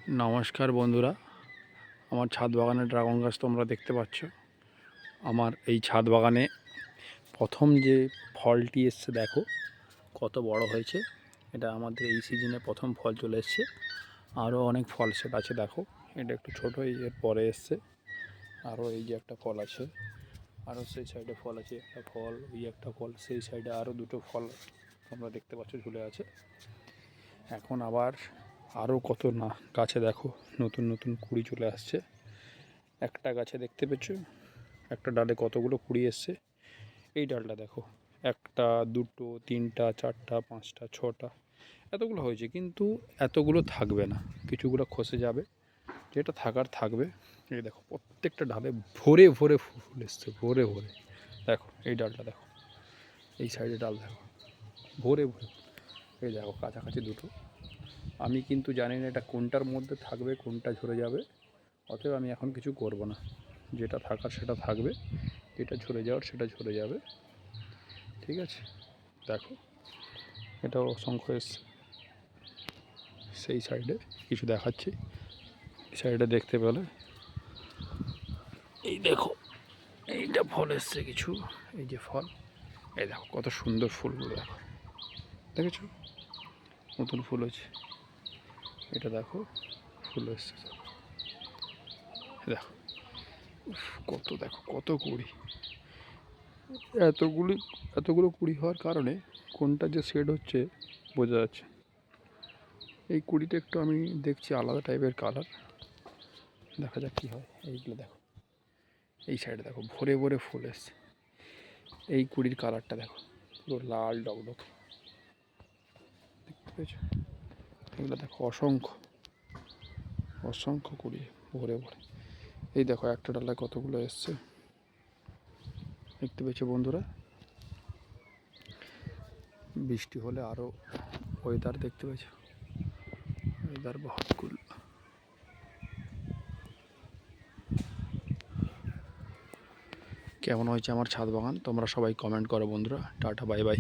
নমস্কার বন্ধুরা, আমার ছাদ বাগানে ড্রাগন গাছ তোমরা দেখতে পাচ্ছ। আমার এই ছাদ বাগানে প্রথম যে ফলটি এসছে দেখো কত বড় হয়েছে। এটা আমাদের এই সিজনে প্রথম ফল চলে এসছে। আরও অনেক ফল সেট আছে দেখো, এটা একটু ছোটো, এর পরে এসছে। আরও এই যে একটা ফল আছে, আরও সেই সাইডে ফল আছে, একটা ফল, এই একটা ফল, সেই সাইডে আরও দুটো ফল তোমরা দেখতে পাচ্ছ ঝুলে আছে। এখন আরও কত না গাছে দেখো নতুন নতুন কুড়ি চলে আসছে। একটা গাছে দেখতে পেয়েছ একটা ডালে কতগুলো কুড়ি এসছে। এই ডালটা দেখো, একটা, দুটো, তিনটা, চারটা, পাঁচটা, ছটা, এতগুলো হয়েছে। কিন্তু এতগুলো থাকবে না, কিছুগুলো খসে যাবে, যেটা থাকার থাকবে। এই দেখো প্রত্যেকটা ডালে ভরে ভরে ফুল এসছে, ভরে ভরে। দেখো এই ডালটা দেখো, এই সাইডে ডাল দেখো ভরে ভরে। এই দেখো কাছাকাছি দুটো। আমি কিন্তু জানি না এটা কোনটার মধ্যে থাকবে, কোনটা ঝরে যাবে। অতএব আমি এখন কিছু করব না, যেটা থাকার সেটা থাকবে, যেটা ঝরে যাওয়ার সেটা ঝরে যাবে। ঠিক আছে, দেখো এটাও অসংখ্য এসছে। সেই সাইডে কিছু দেখাচ্ছি, এই সাইডে দেখতে পেলে এই দেখো, এইটা ফল এসছে কিছু। এই যে ফল, এই দেখো কত সুন্দর ফুলগুলো দেখো, দেখেছো নতুন ফুল হয়েছে। এটা দেখো ফুল এসছে, দেখো কত, দেখো কত কুড়ি। এতগুলো কুড়ি হওয়ার কারণে কোনটা যে শেড হচ্ছে বোঝা যাচ্ছে। এই কুড়িটা একটু আমি দেখছি আলাদা টাইপের কালার, দেখা যাক কী হয়। এইগুলো দেখো, এই সাইডে দেখো ভরে ভরে ফুল এসছে। এই কুড়ির কালারটা দেখো পুরো লাল ডকডক, দেখতে পেয়েছো? এগুলো দেখো অসংখ্য অসংখ্য কুড়ি ভরে ভরে। এই দেখো একটা ডালায় কতগুলো এসছে, দেখতে পেয়েছো বন্ধুরা? বৃষ্টি হলে আরও ওয়েদার দেখতে পেয়েছো, ওয়েদার বহুত কুল। কেমন হয়েছে আমার ছাদ বাগান তোমরা সবাই কমেন্ট করো বন্ধুরা। Tata, bye bye.